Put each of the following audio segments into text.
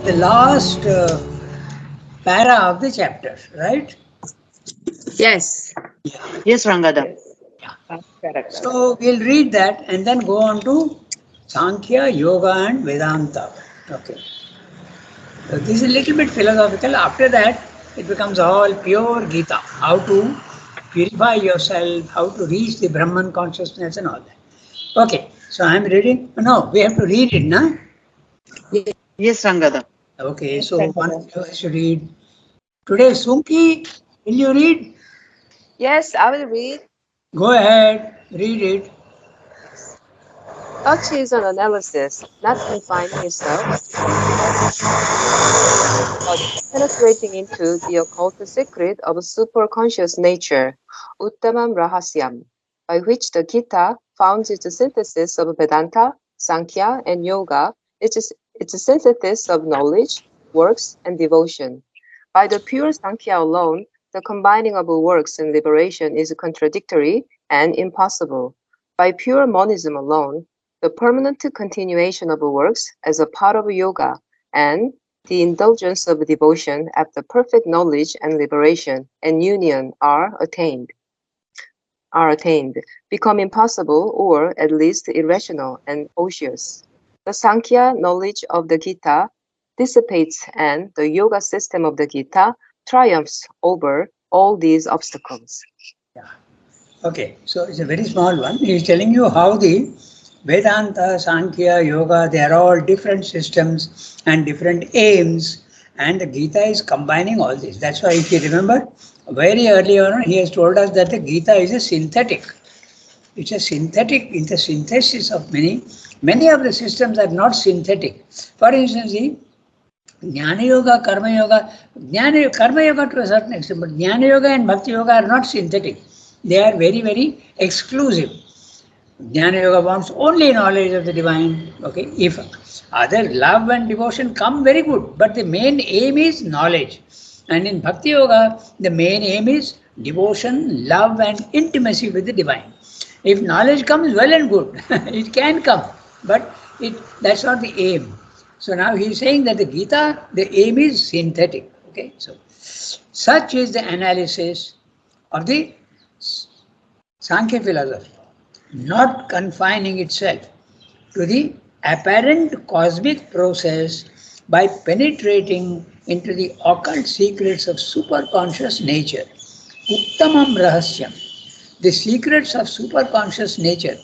the last para of the chapter, right? Yes. Yes, Rangada. Yeah. Correct. So we'll read that and then go on to Sankhya, Yoga and Vedanta. Okay. So this is a little bit philosophical. After that, it becomes all pure Gita. How to purify yourself, how to reach the Brahman consciousness and all that. Okay. So I'm reading. No, we have to read it, na? Yes, Rangada. Okay. So one of you has to read. Today, Sunki, will you read? Yes, I will read. Go ahead, read it. Such is an analysis, not confining itself, but penetrating into the occult secret of superconscious nature, Uttamam Rahasyam, by which the Gita founds its synthesis of Vedanta, Sankhya, and Yoga, its synthesis of knowledge, works, and devotion. By the pure Sankhya alone, the combining of works and liberation is contradictory and impossible. By pure monism alone, the permanent continuation of works as a part of yoga and the indulgence of devotion after perfect knowledge and liberation and union are attained, become impossible or at least irrational and osseous. The Sankhya knowledge of the Gita dissipates and the yoga system of the Gita triumphs over all these obstacles. Yeah. Okay, so it's a very small one. He's telling you how the Vedanta, Sankhya, Yoga, they are all different systems and different aims, and the Gita is combining all this. That's why, if you remember, very early on, he has told us that the Gita is a synthetic. It's a synthetic, it's a synthesis of many. Many of the systems are not synthetic. For instance, the Jnana Yoga, Karma Yoga to a certain extent, but Jnana Yoga and Bhakti Yoga are not synthetic. They are very, very exclusive. Jnana Yoga wants only knowledge of the divine. Okay, if other love and devotion come, very good, but the main aim is knowledge. And in Bhakti Yoga, the main aim is devotion, love, and intimacy with the divine. If knowledge comes, well and good, it can come, but that's not the aim. So now he is saying that the Gita, the aim is synthetic. Okay, so such is the analysis of the Sankhya philosophy, not confining itself to the apparent cosmic process by penetrating into the occult secrets of superconscious nature. Uttamam Rahasyam, the secrets of superconscious nature.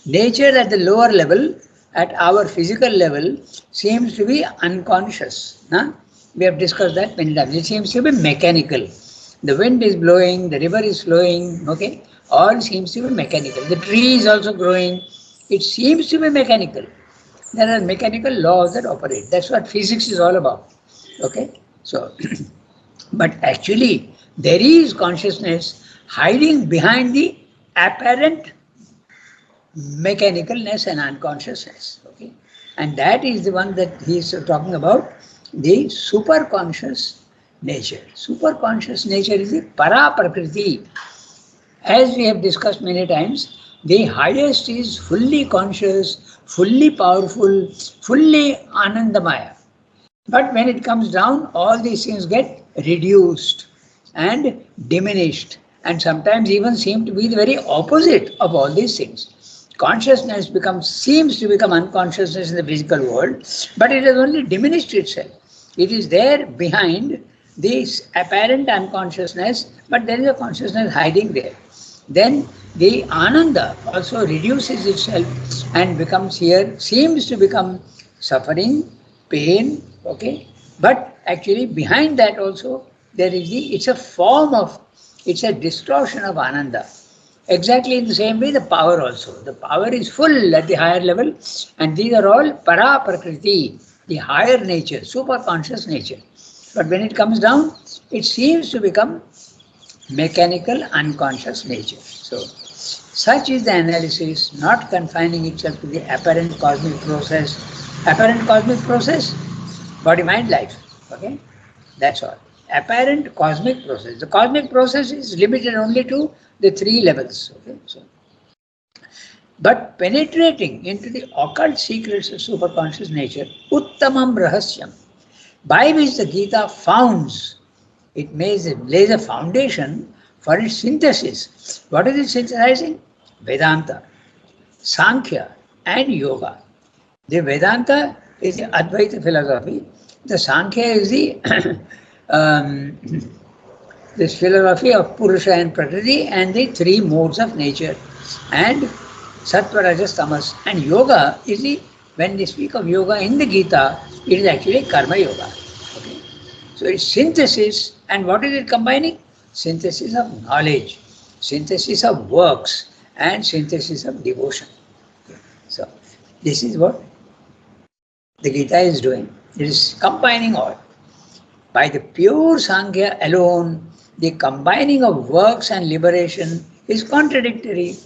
Nature at the lower level, at our physical level, seems to be unconscious. Huh? We have discussed that many times. It seems to be mechanical. The wind is blowing, the river is flowing, okay? All seems to be mechanical. The tree is also growing. It seems to be mechanical. There are mechanical laws that operate. That's what physics is all about. Okay? So, but actually, there is consciousness hiding behind the apparent mechanicalness and unconsciousness. Okay? And that is the one that he is talking about, the superconscious nature. Superconscious nature is the para prakriti. As we have discussed many times, the highest is fully conscious, fully powerful, fully anandamaya. But when it comes down, all these things get reduced and diminished, and sometimes even seem to be the very opposite of all these things. Consciousness seems to become unconsciousness in the physical world, but it has only diminished itself. It is there behind this apparent unconsciousness, but there is a consciousness hiding there. Then the ananda also reduces itself and seems to become suffering, pain, okay? But actually behind that also it's a distortion of ananda. Exactly in the same way, the power also. The power is full at the higher level, and these are all para prakriti, the higher nature, super conscious nature. But when it comes down, it seems to become mechanical, unconscious nature. So, such is the analysis, not confining itself to the apparent cosmic process. Apparent cosmic process, body, mind, life. Okay? That's all. Apparent cosmic process. The cosmic process is limited only to the three levels. Okay? So, but penetrating into the occult secrets of superconscious nature, uttamam rahasyam. by which the Gita founds, it lays a foundation for its synthesis. What is it synthesizing? Vedanta, Sankhya, and Yoga. The Vedanta is the Advaita philosophy. The Sankhya is the um, this philosophy of Purusha and Prakriti and the three modes of nature. And Sattva, Rajas, Tamas. And Yoga is the, when they speak of yoga in the Gita, it is actually Karma Yoga. Okay. So it's synthesis, and what is it combining? Synthesis of knowledge, synthesis of works, and synthesis of devotion. Okay. So this is what the Gita is doing. It is combining all. By the pure Sankhya alone, the combining of works and liberation is contradictory,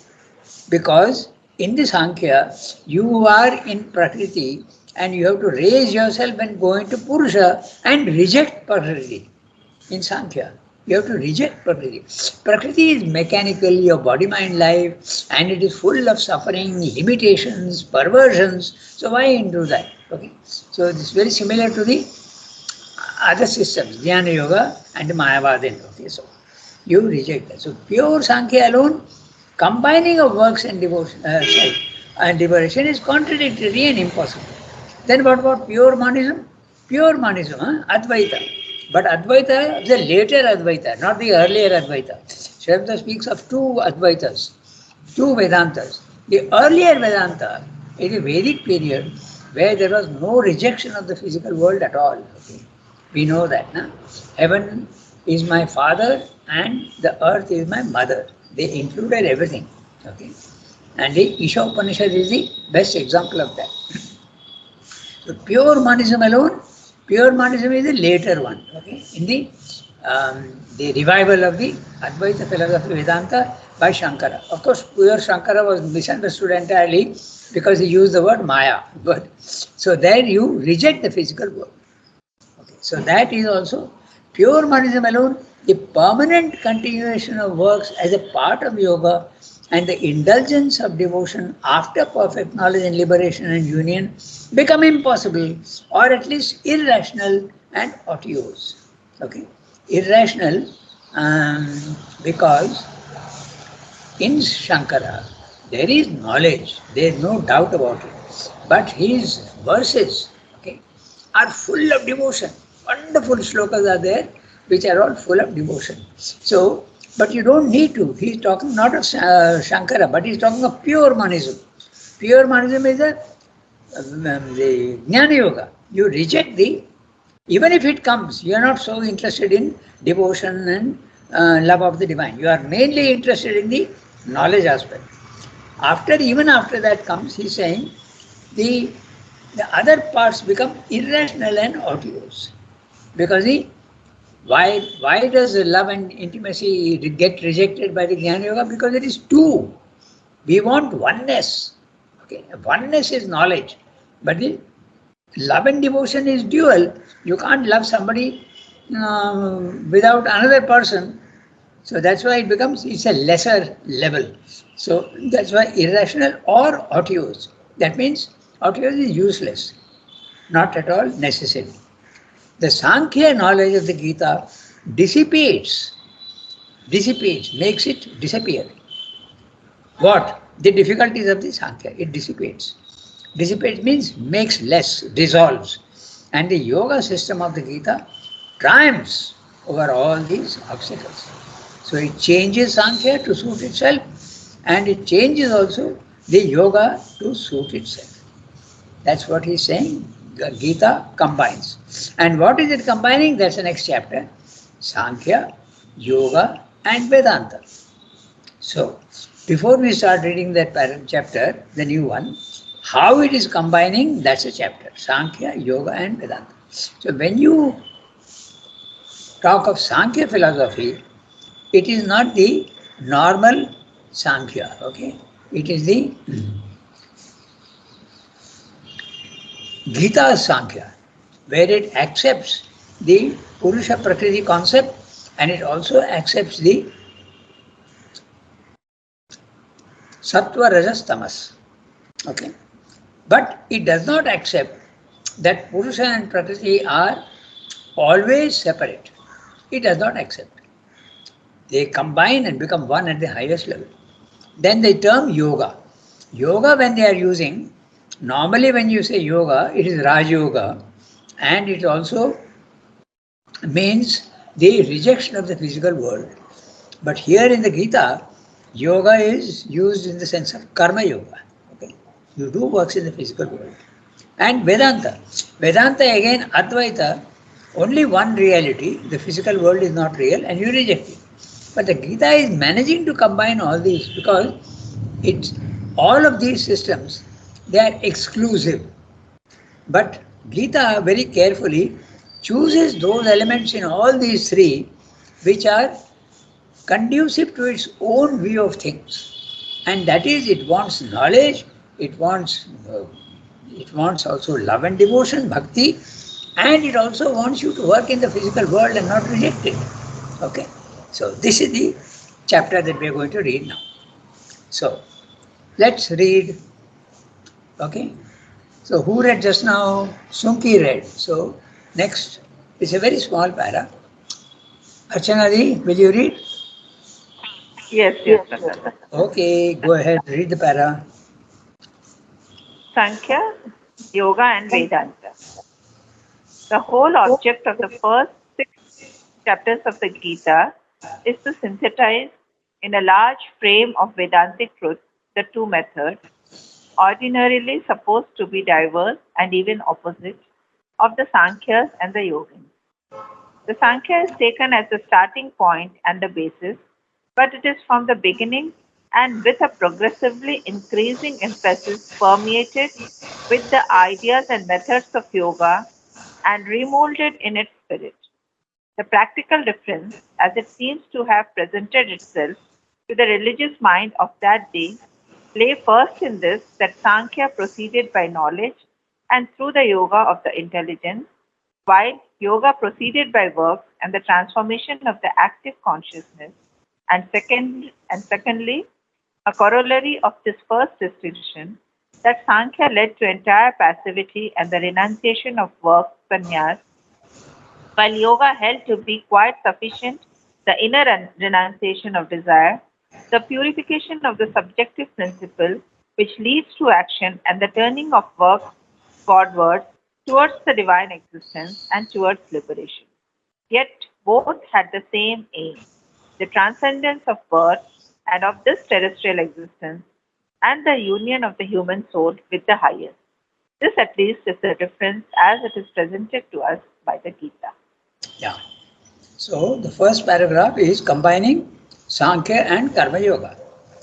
because in the Sankhya, you are in Prakriti and you have to raise yourself and go into Purusha and reject Prakriti. In Sankhya, you have to reject Prakriti. Prakriti is mechanical, your body, mind, life, and it is full of suffering, limitations, perversions. So why into that? Okay. So it's very similar to the other systems, Jnana Yoga and Mayavadin. Okay, so you reject that. So pure Sankhya alone, combining of works and devotion and liberation is contradictory and impossible. Then what about pure monism? Pure monism, Advaita. But Advaita, the later Advaita, not the earlier Advaita. Shrivamsa speaks of two Advaitas, two Vedantas. The earlier Vedanta is a Vedic period where there was no rejection of the physical world at all. Okay. We know that. Na? Heaven is my father and the earth is my mother. They included everything. Okay. And the Isha Upanishad is the best example of that. So pure monism alone, pure monism is the later one. Okay. In the revival of the Advaita philosophy Vedanta by Shankara. Of course, pure Shankara was misunderstood entirely because he used the word Maya. But so there you reject the physical world. Okay. So that is also pure monism alone, the permanent continuation of works as a part of yoga and the indulgence of devotion after perfect knowledge and liberation and union become impossible, or at least irrational and otiose. Okay, irrational because in Shankara there is knowledge, there is no doubt about it, but his verses, okay, are full of devotion. Wonderful slokas are there which are all full of devotion. So, but you don't need to. He's talking not of Shankara, but he's talking of pure monism. Pure monism is the Jnana Yoga. You reject the, even if it comes, you are not so interested in devotion and love of the divine. You are mainly interested in the knowledge aspect. Even after that comes, he's saying the other parts become irrational and odious. Because why does love and intimacy get rejected by the Jnana Yoga? Because it is two. We want oneness. Okay, oneness is knowledge, but the love and devotion is dual. You can't love somebody without another person. So that's why it's a lesser level. So that's why irrational or otiose. That means otiose is useless, not at all necessary. The Sankhya knowledge of the Gita dissipates, makes it disappear. What? The difficulties of the Sankhya, it dissipates. Dissipates means makes less, dissolves. And the yoga system of the Gita triumphs over all these obstacles. So it changes Sankhya to suit itself, and it changes also the yoga to suit itself. That's what he's saying. The Gita combines. And what is it combining? That's the next chapter. Sankhya, Yoga and Vedanta. So, before we start reading that chapter, the new one, how it is combining, that's a chapter. Sankhya, Yoga and Vedanta. So, when you talk of Sankhya philosophy, it is not the normal Sankhya, okay? It is the Gita Sankhya, where it accepts the Purusha Prakriti concept and it also accepts the Sattva Rajas Tamas. Okay? But it does not accept that Purusha and Prakriti are always separate. It does not accept. They combine and become one at the highest level. Then the term yoga. Yoga, when they are using, normally when you say yoga, it is Raj Yoga, and it also means the rejection of the physical world. But here in the Gita, yoga is used in the sense of karma yoga. Okay? You do works in the physical world. And Vedanta. Vedanta again, Advaita, only one reality, the physical world is not real and you reject it. But the Gita is managing to combine all these because it's all of these systems, they are exclusive. But Gita very carefully chooses those elements in all these three which are conducive to its own view of things. And that is, it wants knowledge, it wants also love and devotion, bhakti, and it also wants you to work in the physical world and not reject it. Okay, so this is the chapter that we are going to read now. So let's read. Okay, so who read just now? Sunki read. So next, it's a very small para. Archana, will you read? Yes, Ranganath. Okay, go ahead, read the para. Sankhya, Yoga and Vedanta. The whole object of the first 6 chapters of the Gita is to synthesize in a large frame of Vedantic truth the two methods, ordinarily supposed to be diverse and even opposite, of the Sankhyas and the Yogins. The Sankhya is taken as the starting point and the basis, but it is from the beginning and with a progressively increasing emphasis permeated with the ideas and methods of yoga and remolded in its spirit. The practical difference, as it seems to have presented itself to the religious mind of that day, lay first in this that Sankhya proceeded by knowledge and through the yoga of the intelligence, while yoga proceeded by works and the transformation of the active consciousness, and secondly, a corollary of this first distinction, that Sankhya led to entire passivity and the renunciation of work, sannyas, while yoga held to be quite sufficient the inner renunciation of desire, the purification of the subjective principle which leads to action and the turning of work Godward towards the divine existence and towards liberation. Yet both had the same aim, the transcendence of birth and of this terrestrial existence, and the union of the human soul with the highest. This at least is the difference as it is presented to us by the Gita. Yeah. So the first paragraph is combining Sankhya and Karma Yoga.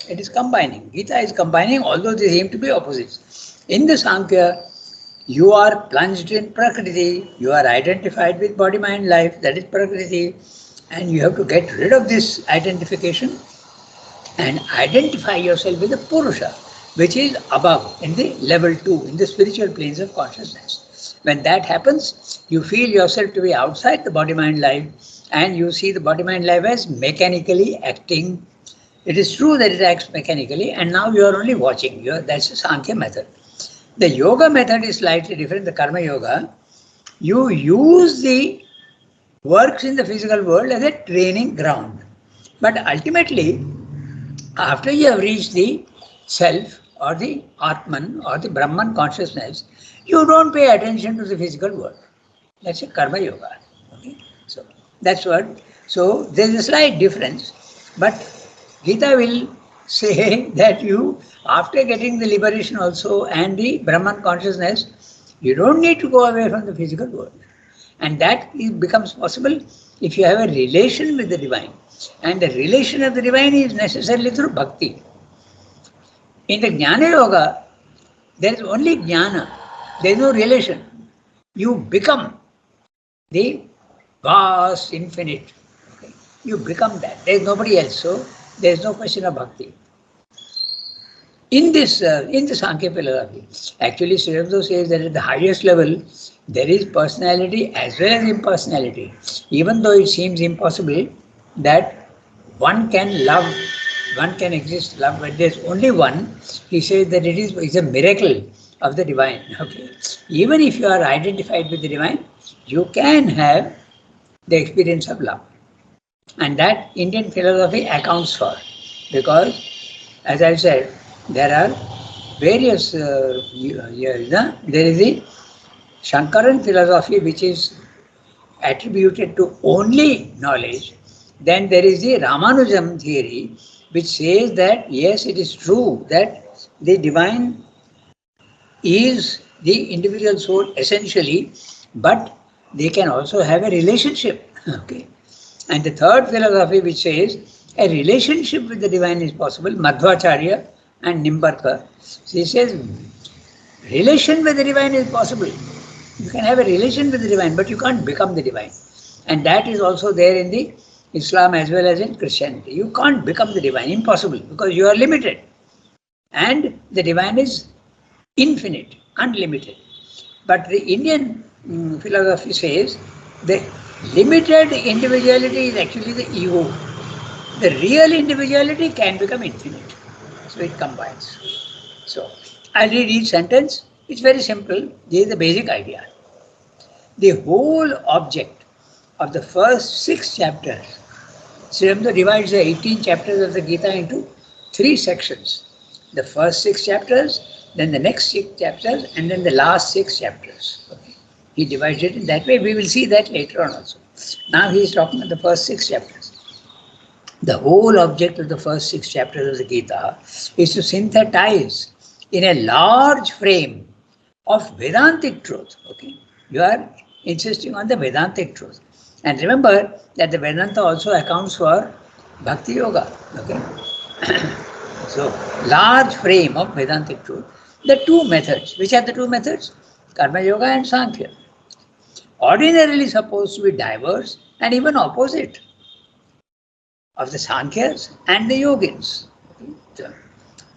It is combining. Gita is combining, although they seem to be opposites. In the Sankhya, you are plunged in Prakriti, you are identified with body, mind, life, that is Prakriti, and you have to get rid of this identification and identify yourself with the Purusha, which is above in the level 2, in the spiritual planes of consciousness. When that happens, you feel yourself to be outside the body, mind, life, and you see the body, mind, life as mechanically acting. It is true that it acts mechanically, and now you are only watching. That's the Sankhya method. The yoga method is slightly different, the Karma Yoga. You use the works in the physical world as a training ground. But ultimately, after you have reached the self or the Atman or the Brahman consciousness, you don't pay attention to the physical world. That's a Karma Yoga. Okay? So that's what. So there is a slight difference, but Gita will say that you, after getting the liberation also and the Brahman consciousness, you don't need to go away from the physical world. And that becomes possible if you have a relation with the divine. And the relation of the divine is necessarily through bhakti. In the Jnana Yoga, there is only Jnana. There is no relation. You become the vast infinite. Okay? You become that. There is nobody else. So there is no question of bhakti. In the Sankhya philosophy, actually Sri Aurobindo says that at the highest level, there is personality as well as impersonality. Even though it seems impossible that one can love, one can exist love, but there's only one. He says that it's a miracle of the divine. Okay, even if you are identified with the divine, you can have the experience of love. And that Indian philosophy accounts for, because, as I said, there are various, there is the Shankaran philosophy which is attributed to only knowledge. Then there is the Ramanujam theory which says that yes, it is true that the divine is the individual soul essentially, but they can also have a relationship. Okay. And the third philosophy which says a relationship with the divine is possible, Madhvacharya and Nimbarkar. She says relation with the divine is possible. You can have a relation with the divine, but you can't become the divine. And that is also there in the Islam as well as in Christianity. You can't become the divine, impossible, because you are limited. And the divine is infinite, unlimited. But the Indian philosophy says the limited individuality is actually the ego. The real individuality can become infinite. So it combines. So I'll read each sentence. It's very simple. This is the basic idea. The whole object of the first 6 chapters, Sri Aurobindo divides the 18 chapters of the Gita into 3 sections. The first 6 chapters, then the next 6 chapters, and then the last 6 chapters. Okay. He divides it in that way. We will see that later on also. Now he is talking about the first 6 chapters. The whole object of the first 6 chapters of the Gita is to synthesize in a large frame of Vedantic truth. Okay. You are insisting on the Vedantic truth. And remember that the Vedanta also accounts for Bhakti Yoga. Okay. So, large frame of Vedantic truth. The 2 methods. Which are the 2 methods? Karma Yoga and Sankhya. Ordinarily supposed to be diverse and even opposite of the Sankhyas and the Yogins.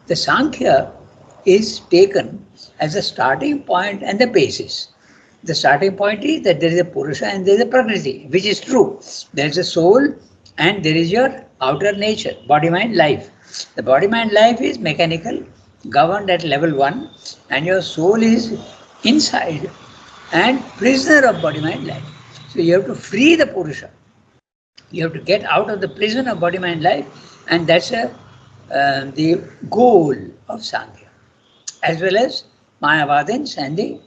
The Sankhya is taken as a starting point and the basis. The starting point is that there is a Purusha and there is a Prakriti, which is true. There is a soul and there is your outer nature, body, mind, life. The body, mind, life is mechanical, governed at level 1, and your soul is inside and prisoner of body, mind, life. So you have to free the Purusha. You have to get out of the prison of body, mind, life, and that's the goal of Sankhya, as well as Mayavadins and the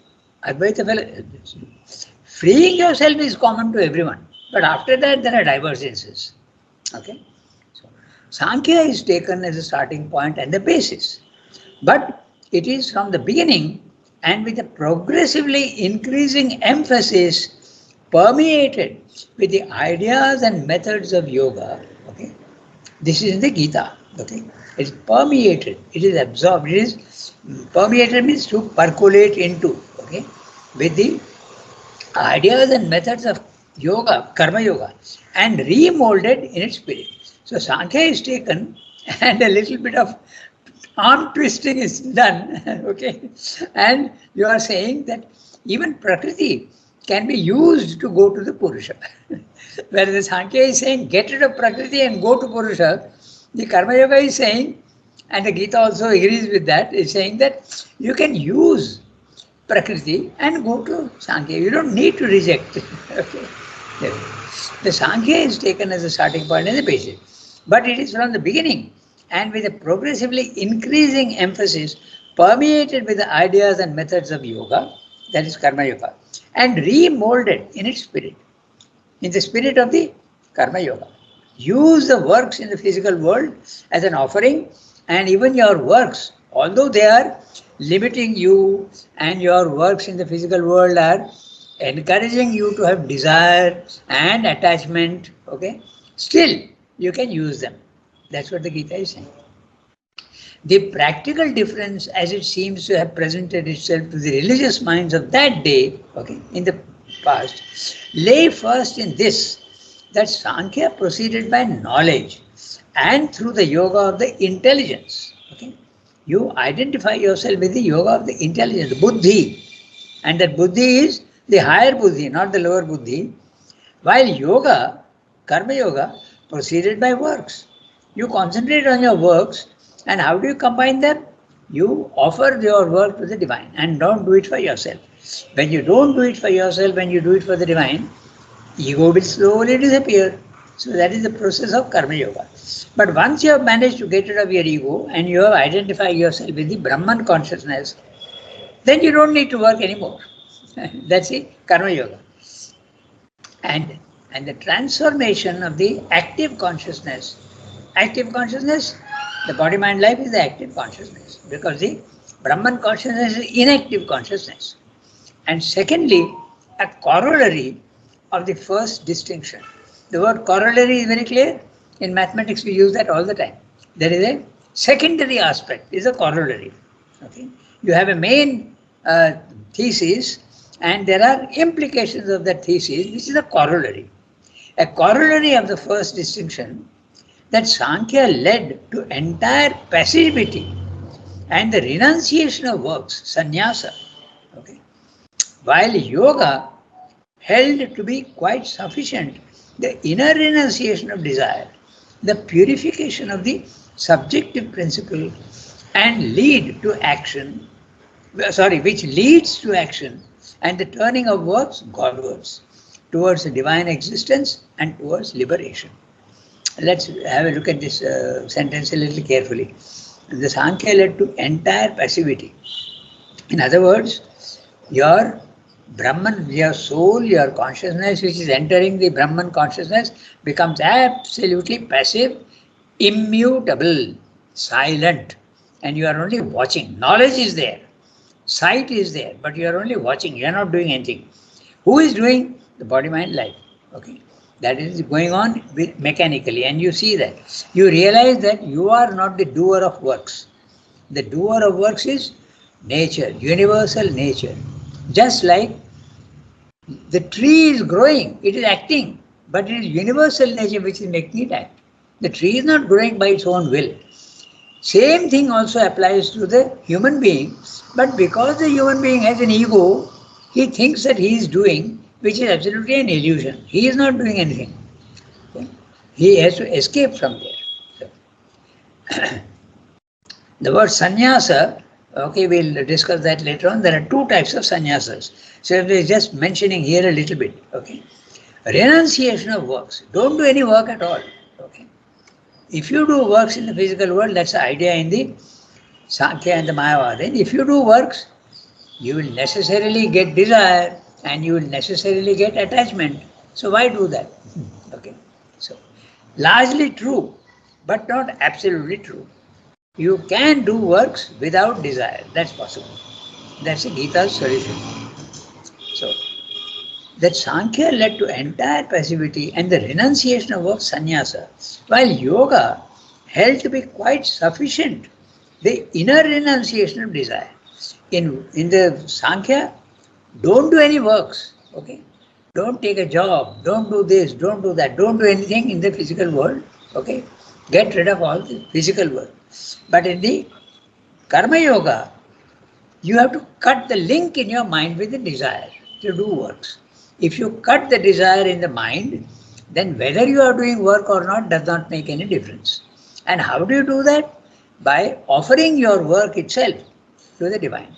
Advaita philosophy. Freeing yourself is common to everyone, but after that there are divergences. Okay, so Sankhya is taken as a starting point and the basis, but it is from the beginning and with a progressively increasing emphasis permeated with the ideas and methods of yoga. Okay, this is in the Gita. Okay, it is permeated, it is absorbed, it is permeated means to percolate into. Okay, with the ideas and methods of yoga, karma yoga, and remolded in its spirit. So Sankhya is taken and a little bit of arm twisting is done. Okay, and you are saying that even Prakriti can be used to go to the Purusha. Whereas the Sankhya is saying get rid of Prakriti and go to Purusha, the Karma Yoga is saying, and the Gita also agrees with that, is saying that you can use Prakriti and go to Sankhya. You don't need to reject it. Okay. The Sankhya is taken as a starting point and the basis. But it is from the beginning and with a progressively increasing emphasis permeated with the ideas and methods of yoga, that is Karma Yoga, and remolded in its spirit, in the spirit of the Karma Yoga. Use the works in the physical world as an offering, and even your works, although they are limiting you and your works in the physical world are encouraging you to have desire and attachment, okay, still you can use them. That's what the Gita is saying. The practical difference, as it seems to have presented itself to the religious minds of that day, okay, in the past, lay first in this, that Sankhya proceeded by knowledge and through the yoga of the intelligence. Okay, you identify yourself with the yoga of the intelligence, buddhi, and that buddhi is the higher buddhi, not the lower buddhi. While yoga, karma yoga, proceeded by works. You concentrate on your works, and how do you combine them? You offer your work to the divine and don't do it for yourself. When you don't do it for yourself, when you do it for the divine, ego will slowly disappear. So that is the process of Karma Yoga. But once you have managed to get rid of your ego and you have identified yourself with the Brahman consciousness, then you don't need to work anymore. That's the Karma Yoga. And, and the transformation of the active consciousness, the body mind life is the active consciousness because the Brahman consciousness is inactive consciousness. And secondly, a corollary of the first distinction. The word corollary is very clear. In mathematics, we use that all the time. There is a secondary aspect, is a corollary. Okay? You have a main thesis, and there are implications of that thesis, which is a corollary. A corollary of the first distinction, that Sankhya led to entire passivity and the renunciation of works, sannyasa. Okay? While yoga held to be quite sufficient the inner renunciation of desire, the purification of the subjective principle, and lead to action, which leads to action and the turning of works Godwards, towards the divine existence and towards liberation. Let's have a look at this sentence a little carefully. The Sankhya led to entire passivity. In other words, your Brahman, your soul, your consciousness which is entering the Brahman consciousness becomes absolutely passive, immutable, silent, and you are only watching. Knowledge is there, sight is there, but you are only watching, you are not doing anything. Who is doing? The body, mind, life. Okay, that is going on mechanically, and you see that. You realize that you are not the doer of works. The doer of works is nature, universal nature. Just like the tree is growing, it is acting, but it is universal nature which is making it act. The tree is not growing by its own will. Same thing also applies to the human being, but because the human being has an ego, he thinks that he is doing, which is absolutely an illusion. He is not doing anything. Okay? He has to escape from there. So, the word sannyasa, okay, we'll discuss that later on. There are two types of sannyasas. So we're just mentioning here a little bit. Okay, renunciation of works. Don't do any work at all. Okay, if you do works in the physical world, that's the idea in the Sankhya and the Mayavada. And if you do works, you will necessarily get desire and you will necessarily get attachment. So why do that? Okay, so largely true, but not absolutely true. You can do works without desire. That's possible. That's the Gita's solution. So, that Sankhya led to entire passivity and the renunciation of work, sannyasa, while yoga held to be quite sufficient the inner renunciation of desire. In the Sankhya, don't do any works. Okay, don't take a job. Don't do this. Don't do that. Don't do anything in the physical world. Okay, get rid of all the physical world. But in the Karma Yoga, you have to cut the link in your mind with the desire to do works. If you cut the desire in the mind, then whether you are doing work or not does not make any difference. And how do you do that? By offering your work itself to the divine.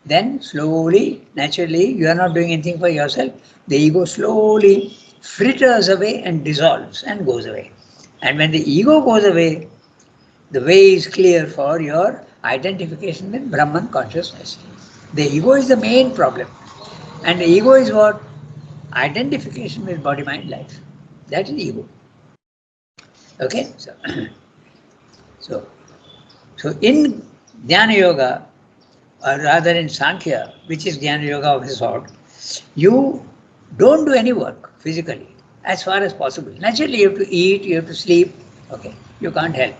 Then slowly, naturally, you are not doing anything for yourself. The ego slowly fritters away and dissolves and goes away. And when the ego goes away, the way is clear for your identification with Brahman consciousness. The ego is the main problem. And the ego is what? Identification with body, mind, life. That is ego. Okay? So in Jnana Yoga, or rather in Sankhya, which is Jnana Yoga of a sort, you don't do any work physically, as far as possible. Naturally, you have to eat, you have to sleep. Okay, you can't help.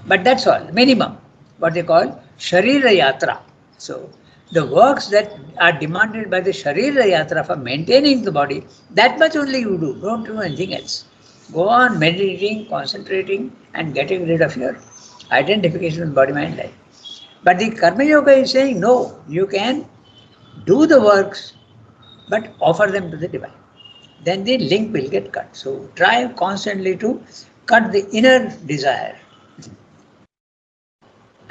But that's all, minimum, what they call Sharira Yatra. So, the works that are demanded by the Sharira Yatra for maintaining the body, that much only you do, don't do anything else. Go on meditating, concentrating, and getting rid of your identification with body, mind, life. But the Karma Yoga is saying, no, you can do the works, but offer them to the divine. Then the link will get cut. So, try constantly to cut the inner desire.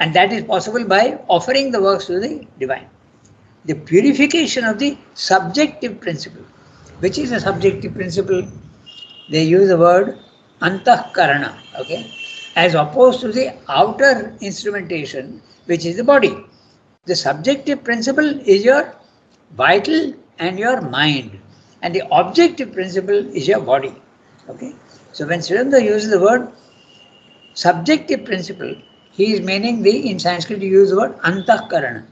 And that is possible by offering the works to the divine. The purification of the subjective principle. Which is a subjective principle? They use the word antahkarana, okay, as opposed to the outer instrumentation, which is the body. The subjective principle is your vital and your mind, and the objective principle is your body. Okay, so when Sridhar uses the word subjective principle, he is meaning the, in Sanskrit you use the word antahkarana.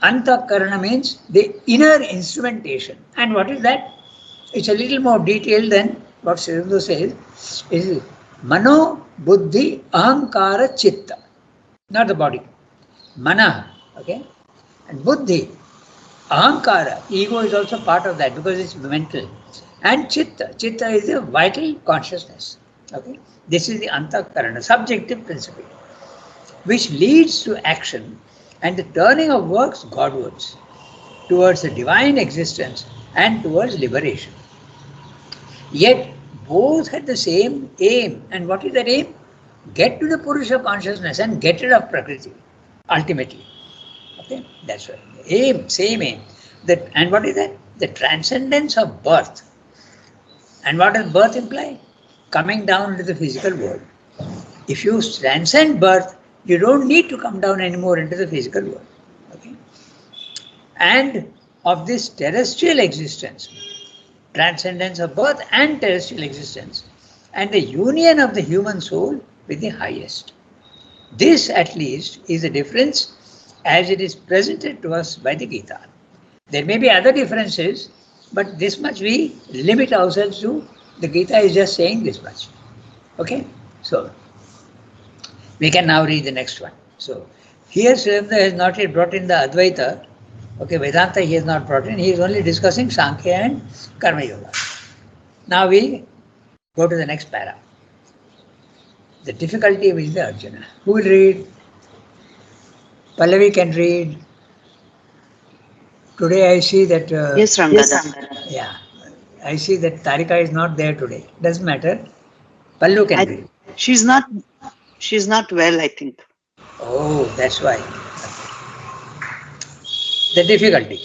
Antahkarana means the inner instrumentation. And what is that? It's a little more detailed than what Sridhar says. It is mano, buddhi, ahankara, chitta, not the body. Mana, okay, and buddhi, ahankara, ego is also part of that because it's mental. And chitta, chitta is a vital consciousness. Okay, this is the antakarana, subjective principle, which leads to action and the turning of works Godwards, towards the divine existence and towards liberation. Yet both had the same aim. And what is that aim? Get to the Purusha consciousness and get rid of Prakriti, ultimately. Okay, that's right. Aim, same aim. That, and what is that? The transcendence of birth. And what does birth imply? Coming down into the physical world. If you transcend birth, you don't need to come down anymore into the physical world. Okay? And of this terrestrial existence, transcendence of birth and terrestrial existence, and the union of the human soul with the highest. This, at least, is the difference as it is presented to us by the Gita. There may be other differences, but this much we limit ourselves to. The Gita is just saying this much. Okay? So, we can now read the next one. So, here Sridhar has not yet brought in the Advaita. Okay, Vedanta he has not brought in. He is only discussing Sankhya and Karma Yoga. Now we go to the next para. The difficulty with the Arjuna. Who will read? Pallavi can read. Today I see that... Yes, Rangada. Yeah, I see that Tarika is not there today. Doesn't matter. Pallu can read. She's not well, I think. Oh, that's why. The difficulty.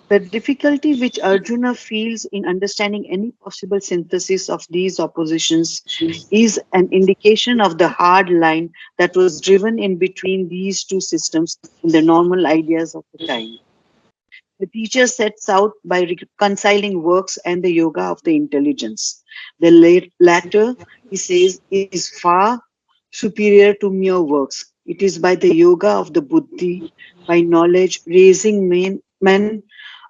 The difficulty which Arjuna feels in understanding any possible synthesis of these oppositions is an indication of the hard line that was driven in between these two systems in the normal ideas of the time. The teacher sets out by reconciling works and the yoga of the intelligence. The latter, he says, is far superior to mere works. It is by the yoga of the buddhi, by knowledge, raising men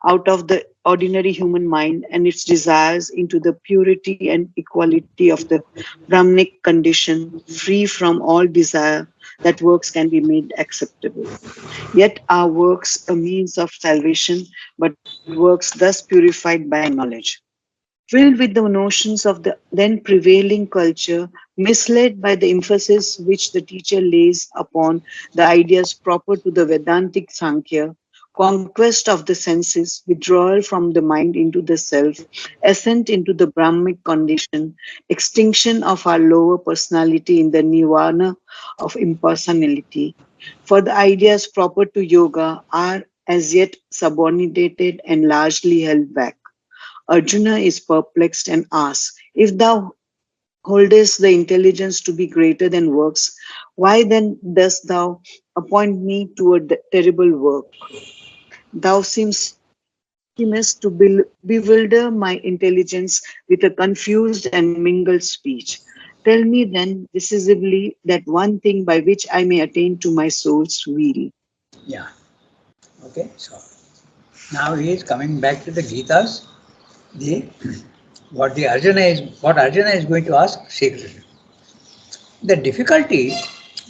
out of the ordinary human mind and its desires into the purity and equality of the Brahmanic condition, free from all desire, that works can be made acceptable. Yet are works a means of salvation, but works thus purified by knowledge. Filled with the notions of the then prevailing culture, misled by the emphasis which the teacher lays upon the ideas proper to the Vedantic Sankhya, conquest of the senses, withdrawal from the mind into the self, ascent into the Brahmic condition, extinction of our lower personality in the nirvana of impersonality. For the ideas proper to yoga are as yet subordinated and largely held back. Arjuna is perplexed and asks, if thou holdest the intelligence to be greater than works, why then dost thou appoint me to a terrible work? Thou seemest to bewilder my intelligence with a confused and mingled speech. Tell me then decisively that one thing by which I may attain to my soul's will. Yeah. Okay. So now he is coming back to the Gitas. What Arjuna is going to ask Sri Krishna. The difficulty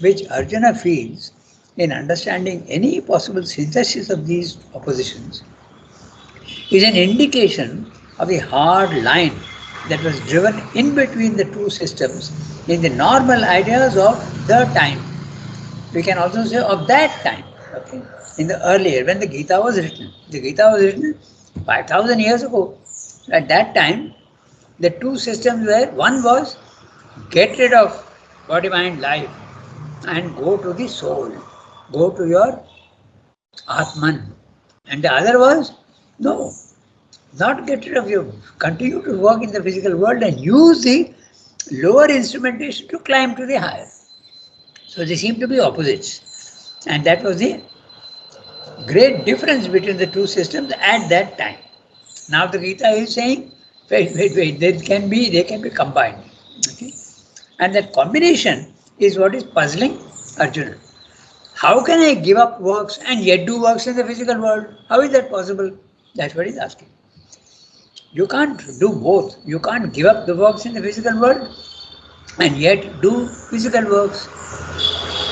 which Arjuna feels in understanding any possible synthesis of these oppositions is an indication of the hard line that was driven in between the two systems in the normal ideas of the time. We can also say of that time, okay? In the earlier, when the Gita was written. The Gita was written 5,000 years ago. At that time, the two systems were, one was get rid of body, mind, life and go to the soul, go to your Atman. And the other was, no, Not get rid of you. Continue to work in the physical world and use the lower instrumentation to climb to the higher. So they seem to be opposites. And that was the great difference between the two systems at that time. Now the Gita is saying, wait, they can be combined. Okay? And that combination is what is puzzling Arjuna. How can I give up works and yet do works in the physical world? How is that possible? That's what he's asking. You can't do both. You can't give up the works in the physical world and yet do physical works.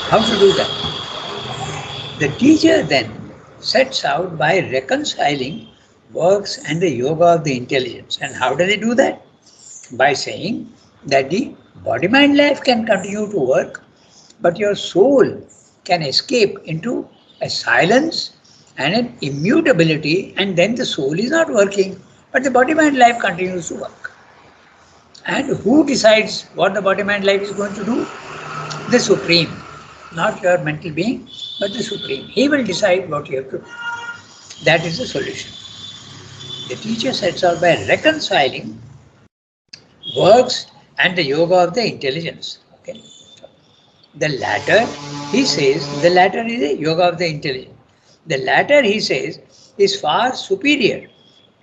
How to do that? The teacher then sets out by reconciling works and the yoga of the intelligence. And how does he do that? By saying that the body mind life can continue to work, but your soul can escape into a silence and an immutability, and then the soul is not working, but the body mind life continues to work. And who decides what the body mind life is going to do? The Supreme, not your mental being, but the Supreme. He will decide what you have to do. That is the solution. The teacher sets out by reconciling works and the yoga of the intelligence. Okay. The latter, he says, the latter is the yoga of the intelligence. The latter, he says, is far superior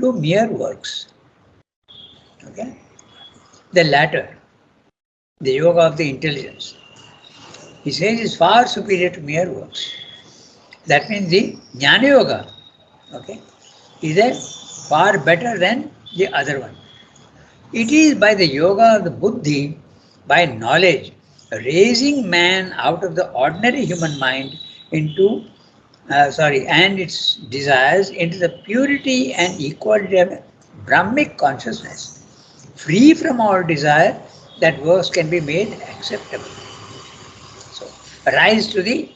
to mere works. Okay. The latter, the yoga of the intelligence, he says is far superior to mere works. That means the Jnana Yoga, okay, is a far better than the other one. It is by the yoga of the buddhi, by knowledge, raising man out of the ordinary human mind into, and its desires into the purity and equality of Brahmic consciousness, free from all desire that works can be made acceptable. So, rise to the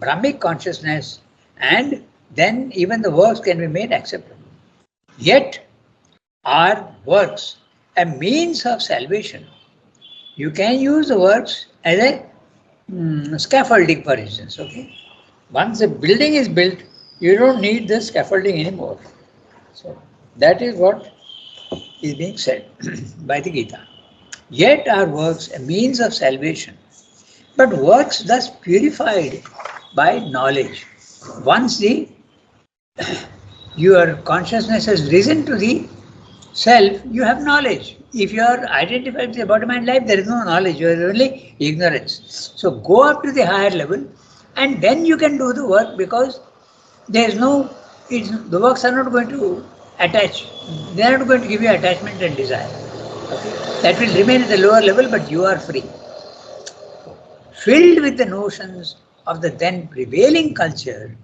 Brahmic consciousness and then even the works can be made acceptable. Yet, are works a means of salvation? You can use the works as a scaffolding, for instance. Okay, once the building is built, you don't need the scaffolding anymore. So that is what is being said by the Gita. Yet are works a means of salvation, but works thus purified by knowledge. Once your consciousness has risen to the self, you have knowledge. If you are identified with the body mind life, there is no knowledge, you are only ignorance. So go up to the higher level and then you can do the work, because there is the works are not going to attach, they are not going to give you attachment and desire. Okay? That will remain at the lower level, but you are free. Filled with the notions of the then prevailing culture,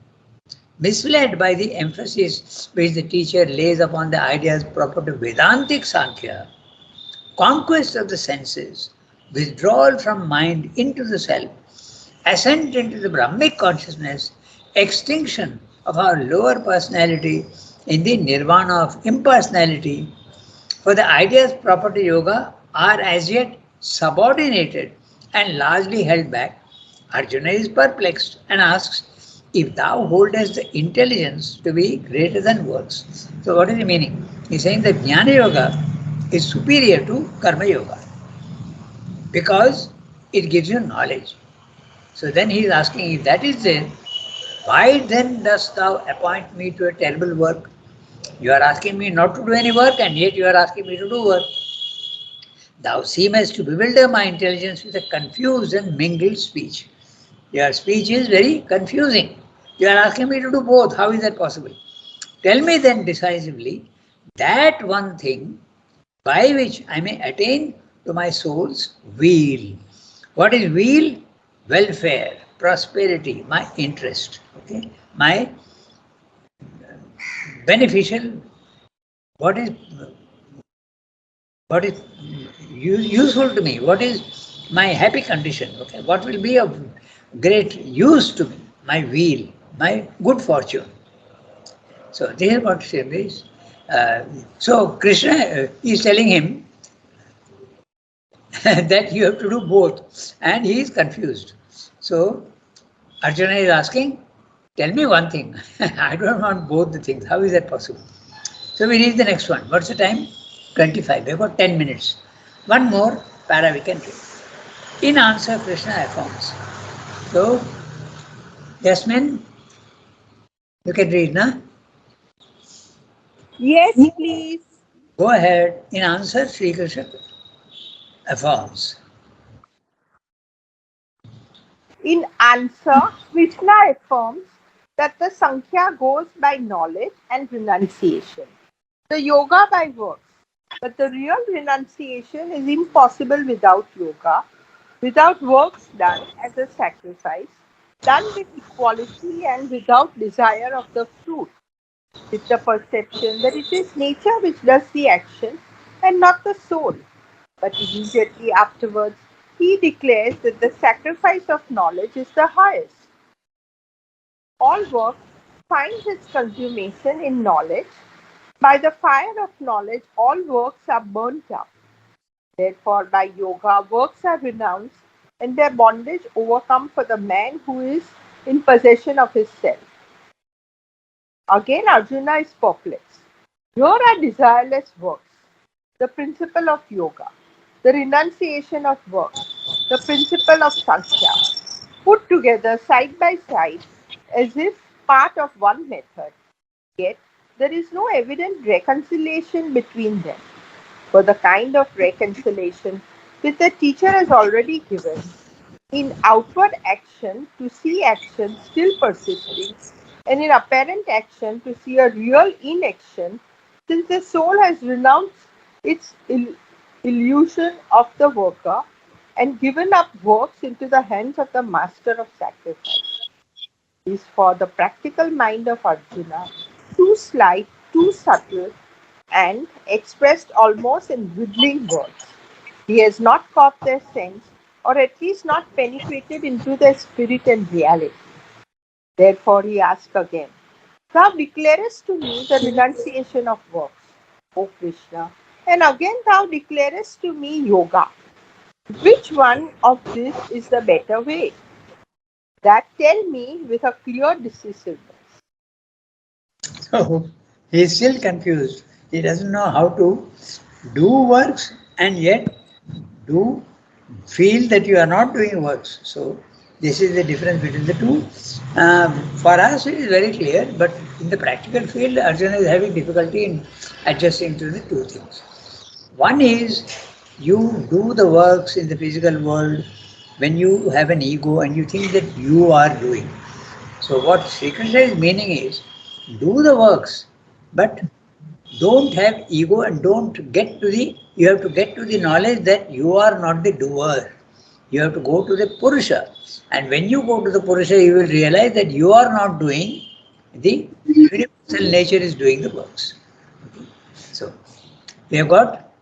misled by the emphasis which the teacher lays upon the ideas proper to Vedantic Sankhya, conquest of the senses, withdrawal from mind into the self, ascent into the Brahmic consciousness, extinction of our lower personality in the nirvana of impersonality, for the ideas proper to yoga are as yet subordinated and largely held back. Arjuna is perplexed and asks, if thou holdest the intelligence to be greater than works. So what is the meaning? He's saying that Jnana Yoga is superior to Karma Yoga because it gives you knowledge. So then he is asking, if that is there, why then dost thou appoint me to a terrible work? You are asking me not to do any work, and yet you are asking me to do work. Thou seemest to bewilder my intelligence with a confused and mingled speech. Your speech is very confusing. You are asking me to do both. How is that possible? Tell me then decisively that one thing by which I may attain to my soul's weal. What is weal? Welfare, prosperity, my interest, okay? My beneficial, what is useful to me, what is my happy condition, okay? What will be of great use to me, my weal, my good fortune. So this is what Shiv is. So Krishna is telling him that you have to do both, and he is confused. So Arjuna is asking, tell me one thing. I don't want both the things. How is that possible? So we read the next one. What's the time? 25. We've got 10 minutes. One more para we can read. In answer, Krishna affirms. So, Jasmine, you can read, na? Yes, please. Go ahead. In answer, Sri Krishna affirms. In answer, Krishna affirms that the Sankhya goes by knowledge and renunciation, the yoga by works. But the real renunciation is impossible without yoga, without works done as a sacrifice, done with equality and without desire of the fruit, with the perception that it is nature which does the action and not the soul. But immediately afterwards, he declares that the sacrifice of knowledge is the highest. All work finds its consummation in knowledge. By the fire of knowledge, all works are burnt up. Therefore, by yoga, works are renounced and their bondage overcome for the man who is in possession of his self. Again, Arjuna is perplexed. Here are desireless works, the principle of yoga, the renunciation of works, the principle of Sankhya, put together side by side as if part of one method. Yet, there is no evident reconciliation between them. For the kind of reconciliation which the teacher has already given, in outward action to see action still persisting, and in apparent action to see a real inaction, since the soul has renounced its illusion of the worker and given up works into the hands of the master of sacrifice. Is for the practical mind of Arjuna too slight, too subtle, and expressed almost in riddling words. He has not caught their sense, or at least not penetrated into their spirit and reality. Therefore, he asks again, Thou declarest to me the renunciation of works, O Krishna, and again thou declarest to me yoga. Which one of this is the better way? That tell me with a clear decisiveness. So he is still confused. He doesn't know how to do works and yet do feel that you are not doing works. So this is the difference between the two. For us, it is very clear, but in the practical field, Arjuna is having difficulty in adjusting to the two things. One is you do the works in the physical world when you have an ego and you think that you are doing. So what Sri Krishna is meaning is do the works, but don't have ego and don't get to the, you have to get to the knowledge that you are not the doer. You have to go to the Purusha. And when you go to the Purusha, you will realize that you are not doing, the universal nature is doing the works. So we have got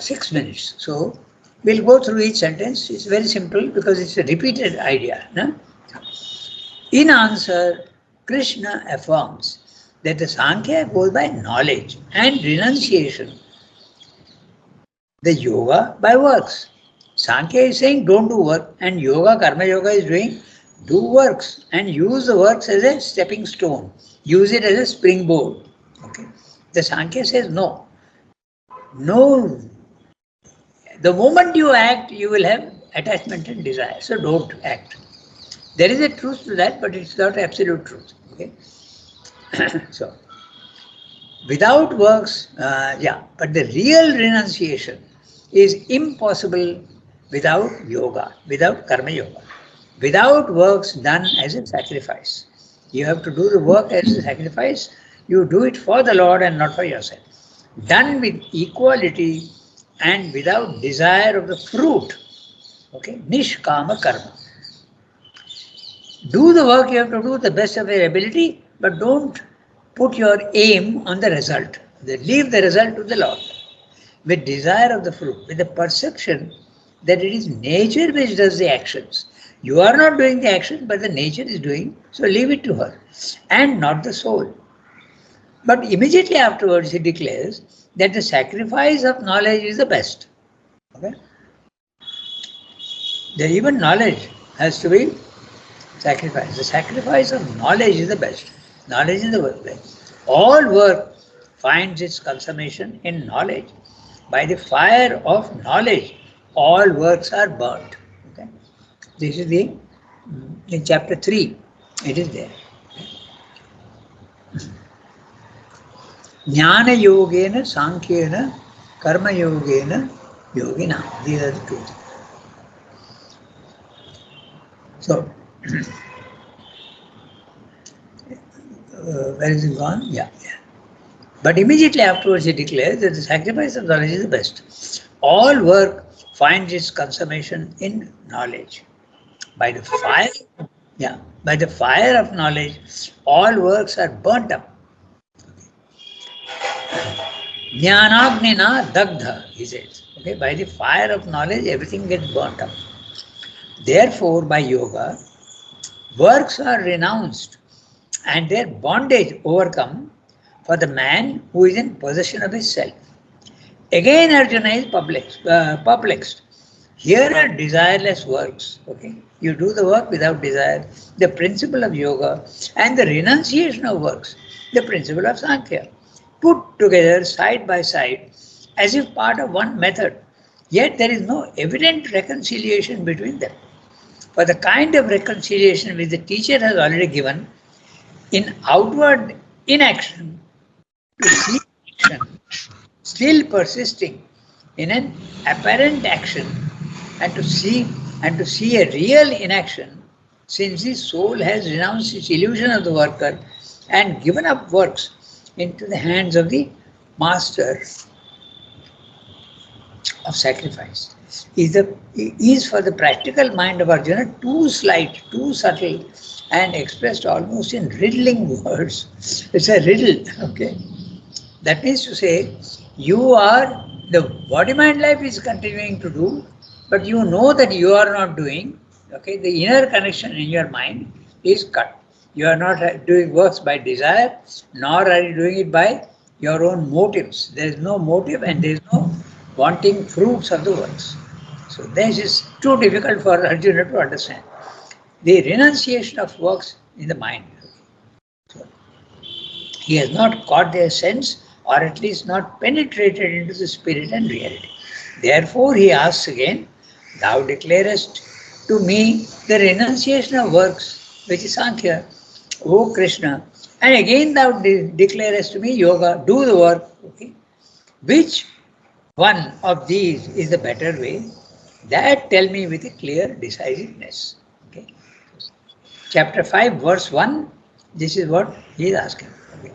6 minutes. So we'll go through each sentence. It's very simple because it's a repeated idea. No? In answer, Krishna affirms that the Sankhya goes by knowledge and renunciation, the yoga by works. Sankhya is saying don't do work, and yoga, karma yoga is doing do works and use the works as a stepping stone. Use it as a springboard. Okay. The Sankhya says no. No. The moment you act, you will have attachment and desire. So don't act. There is a truth to that, but it's not absolute truth. Okay. So without works, but the real renunciation is impossible without yoga, without karma yoga, without works done as a sacrifice. You have to do the work as a sacrifice. You do it for the Lord and not for yourself. Done with equality and without desire of the fruit. Okay, nishkama karma. Do the work you have to do the best of your ability, but don't put your aim on the result. Leave the result to the Lord. With desire of the fruit, with the perception that it is nature which does the actions. You are not doing the action, but the nature is doing, so leave it to her, and not the soul. But immediately afterwards, he declares that the sacrifice of knowledge is the best. Okay? Even knowledge has to be sacrifice. The sacrifice of knowledge is the best. Knowledge is the workplace. All work finds its consummation in knowledge. By the fire of knowledge, all works are burnt. Okay? This is the in chapter 3. It is there. Jnana yogena, sankhena, karma yogena, yogina. These are the two. So, where is it gone? Yeah. But immediately afterwards he declares that the sacrifice of knowledge is the best. All work finds its consummation in knowledge. By the fire of knowledge, all works are burnt up. Jnanagnina dagdha, he says. Okay, by the fire of knowledge, everything gets burnt up. Therefore, by yoga, works are renounced and their bondage overcome for the man who is in possession of his self. Again, Arjuna is perplexed. Here are desireless works. Okay, you do the work without desire. The principle of yoga and the renunciation of works, the principle of Sankhya, put together side by side as if part of one method. Yet there is no evident reconciliation between them. For the kind of reconciliation which the teacher has already given in outward inaction to see action still persisting in an apparent action and to see a real inaction, since the soul has renounced its illusion of the worker and given up works into the hands of the master of sacrifice, is for the practical mind of Arjuna too slight, too subtle, and expressed almost in riddling words. It's a riddle, okay? That means to say, you are, the body-mind life is continuing to do, but you know that you are not doing, okay? The inner connection in your mind is cut. You are not doing works by desire, nor are you doing it by your own motives. There is no motive and there is no wanting fruits of the works. So this is too difficult for Arjuna to understand. The renunciation of works in the mind. So he has not caught their sense, or at least not penetrated into the spirit and reality. Therefore he asks again, thou declarest to me the renunciation of works, which is Sankhya, O Krishna, and again thou declarest to me yoga, do the work, okay? Which one of these is the better way? That tell me with a clear decisiveness. Okay? Chapter 5, verse 1, this is what he is asking. Okay.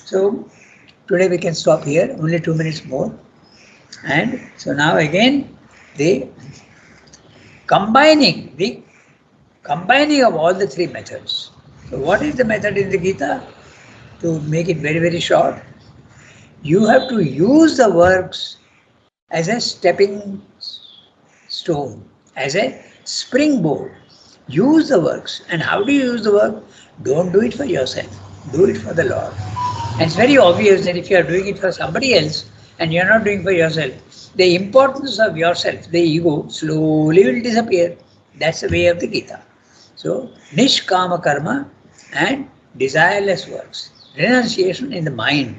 So today we can stop here, only 2 minutes more. And so now again the combining of all the three methods. So what is the method in the Gita? To make it very, very short, you have to use the works as a stepping stone, as a springboard. Use the works. And how do you use the work? Don't do it for yourself. Do it for the Lord. And it's very obvious that if you are doing it for somebody else and you are not doing for yourself, the importance of yourself, the ego, slowly will disappear. That's the way of the Gita. So, nishkama karma and desireless works. Renunciation in the mind.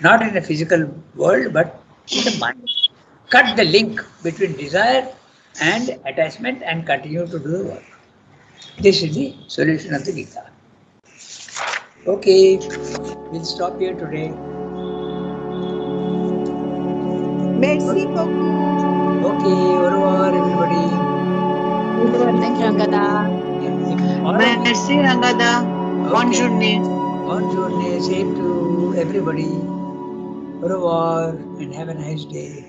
Not in the physical world, but in the mind. Cut the link between desire and attachment and continue to do the work. This is the solution of the Gita. Okay, we'll stop here today. Merci beaucoup. Okay, au revoir everybody. Thank you, Ranganath. Merci, Rangada. Bonne journée. Bonne journée, same to everybody. Au revoir and have a nice day.